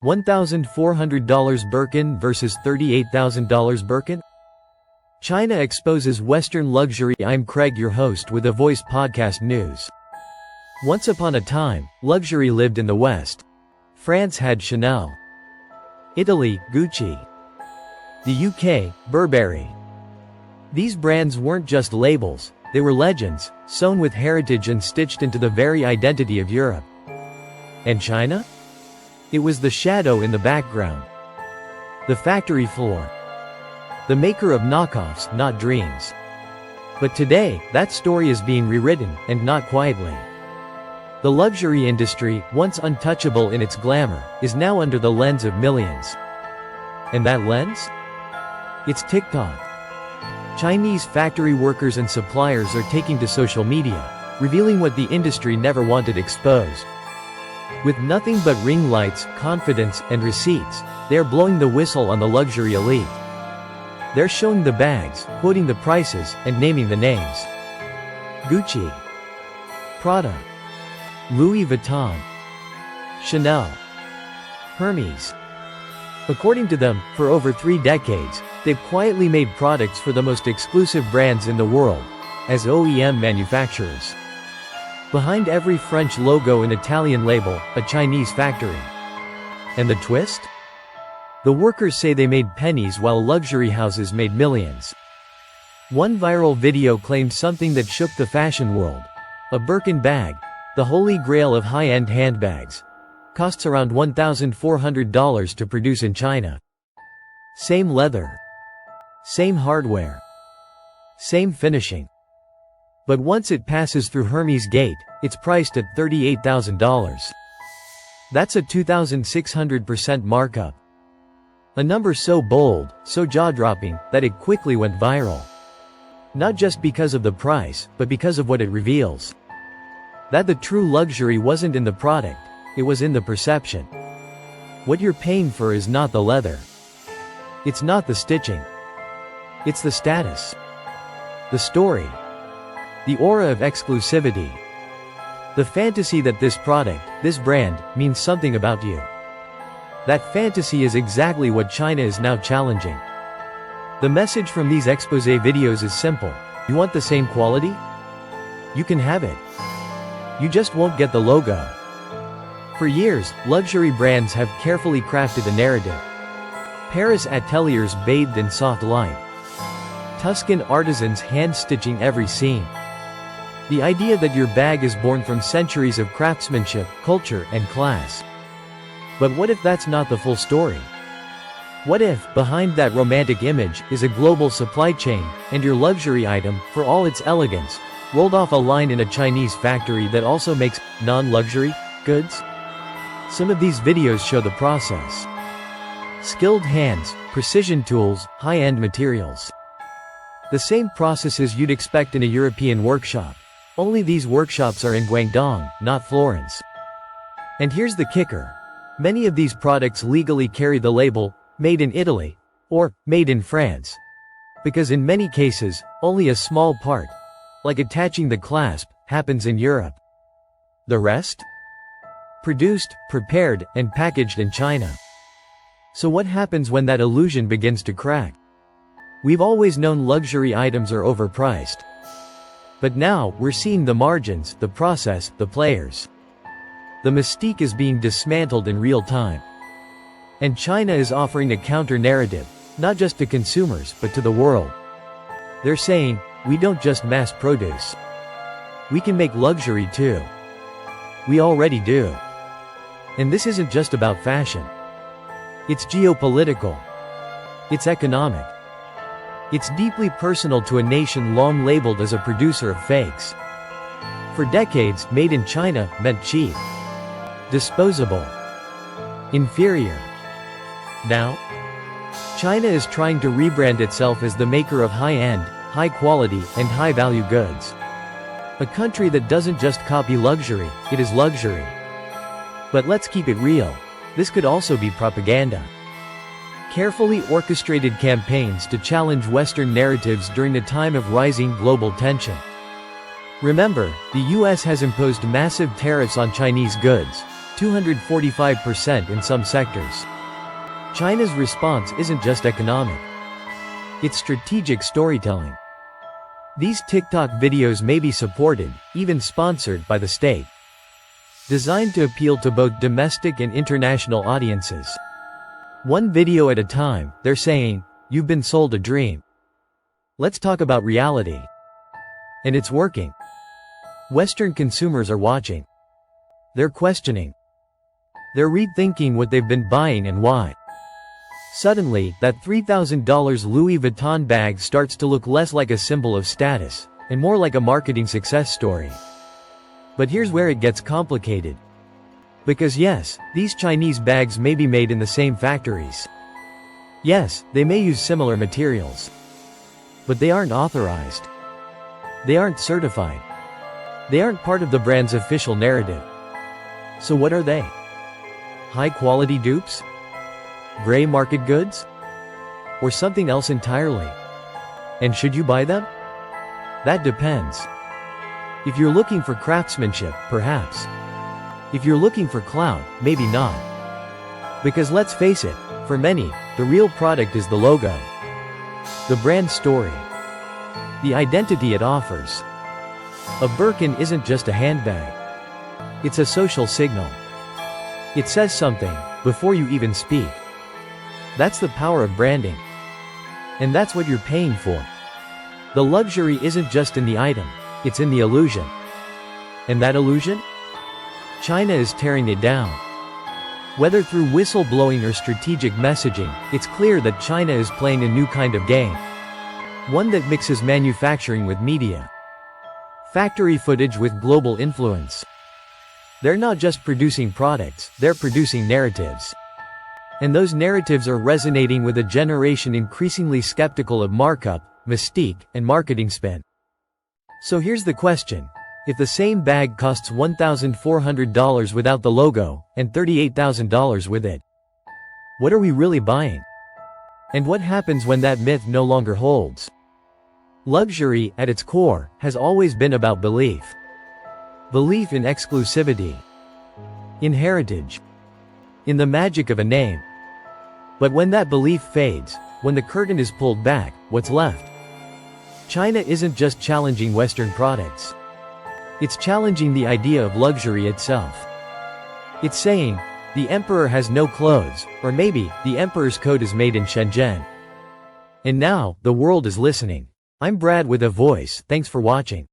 $1,400 Birkin versus $38,000 Birkin? China exposes Western luxury. I'm Craig, your host with Avoice podcast news. Once upon a time, luxury lived in the West. France had Chanel. Italy, Gucci. The UK, Burberry. These brands weren't just labels, they were legends, sewn with heritage and stitched into the very identity of Europe. And China? It was the shadow in the background. The factory floor. The maker of knockoffs, not dreams. But today, that story is being rewritten, and not quietly. The luxury industry, once untouchable in its glamour, is now under the lens of millions. And that lens? It's TikTok. Chinese factory workers and suppliers are taking to social media, revealing what the industry never wanted exposed. With nothing but ring lights, confidence, and receipts, they're blowing the whistle on the luxury elite. They're showing the bags, quoting the prices, and naming the names. Gucci, Prada, Louis Vuitton, Chanel, Hermès. According to them, for over 3 decades, they've quietly made products for the most exclusive brands in the world, as OEM manufacturers. Behind every French logo and Italian label, a Chinese factory. And the twist? The workers say they made pennies while luxury houses made millions. One viral video claimed something that shook the fashion world. A Birkin bag, the holy grail of high-end handbags, costs around $1,400 to produce in China. Same leather. Same hardware. Same finishing. But once it passes through Hermès gate, it's priced at $38,000. That's a 2,600% markup. A number so bold, so jaw-dropping, that it quickly went viral. Not just because of the price, but because of what it reveals. That the true luxury wasn't in the product, it was in the perception. What you're paying for is not the leather. It's not the stitching. It's the status. The story. The aura of exclusivity. The fantasy that this product, this brand, means something about you. That fantasy is exactly what China is now challenging. The message from these expose videos is simple. You want the same quality? You can have it. You just won't get the logo. For years, luxury brands have carefully crafted a narrative. Paris ateliers bathed in soft light. Tuscan artisans hand-stitching every seam. The idea that your bag is born from centuries of craftsmanship, culture, and class. But what if that's not the full story? What if, behind that romantic image, is a global supply chain, and your luxury item, for all its elegance, rolled off a line in a Chinese factory that also makes non-luxury goods? Some of these videos show the process. Skilled hands, precision tools, high-end materials. The same processes you'd expect in a European workshop. Only these workshops are in Guangdong, not Florence. And here's the kicker. Many of these products legally carry the label, made in Italy, or, made in France. Because in many cases, only a small part, like attaching the clasp, happens in Europe. The rest? Produced, prepared, and packaged in China. So what happens when that illusion begins to crack? We've always known luxury items are overpriced. But now, we're seeing the margins, the process, the players. The mystique is being dismantled in real time. And China is offering a counter-narrative, not just to consumers, but to the world. They're saying, we don't just mass produce. We can make luxury too. We already do. And this isn't just about fashion. It's geopolitical. It's economic. It's deeply personal to a nation long labeled as a producer of fakes. For decades, made in China meant cheap, disposable, inferior. Now, China is trying to rebrand itself as the maker of high-end, high-quality, and high-value goods. A country that doesn't just copy luxury, it is luxury. But let's keep it real. This could also be propaganda. Carefully orchestrated campaigns to challenge Western narratives during a time of rising global tension. Remember, the US has imposed massive tariffs on Chinese goods, 245% in some sectors. China's response isn't just economic. It's strategic storytelling. These TikTok videos may be supported, even sponsored by the state. Designed to appeal to both domestic and international audiences. One video at a time, they're saying, "You've been sold a dream. Let's talk about reality." And it's working. Western consumers are watching. They're questioning. They're rethinking what they've been buying and why. Suddenly, that $3,000 Louis Vuitton bag starts to look less like a symbol of status, and more like a marketing success story. But here's where it gets complicated. Because yes, these Chinese bags may be made in the same factories. Yes, they may use similar materials. But they aren't authorized. They aren't certified. They aren't part of the brand's official narrative. So what are they? High-quality dupes? Gray market goods? Or something else entirely? And should you buy them? That depends. If you're looking for craftsmanship, perhaps. If you're looking for clout, maybe not. Because let's face it, for many, the real product is the logo. The brand story. The identity it offers. A Birkin isn't just a handbag. It's a social signal. It says something, before you even speak. That's the power of branding. And that's what you're paying for. The luxury isn't just in the item, it's in the illusion. And that illusion? China is tearing it down. Whether through whistleblowing or strategic messaging, it's clear that China is playing a new kind of game. One that mixes manufacturing with media. Factory footage with global influence. They're not just producing products, they're producing narratives. And those narratives are resonating with a generation increasingly skeptical of markup, mystique, and marketing spin. So here's the question. If the same bag costs $1,400 without the logo, and $38,000 with it, what are we really buying? And what happens when that myth no longer holds? Luxury, at its core, has always been about belief. Belief in exclusivity. In heritage. In the magic of a name. But when that belief fades, when the curtain is pulled back, what's left? China isn't just challenging Western products. It's challenging the idea of luxury itself. It's saying, the emperor has no clothes, or maybe, the emperor's coat is made in Shenzhen. And now, the world is listening. I'm Brad with Avoice, thanks for watching.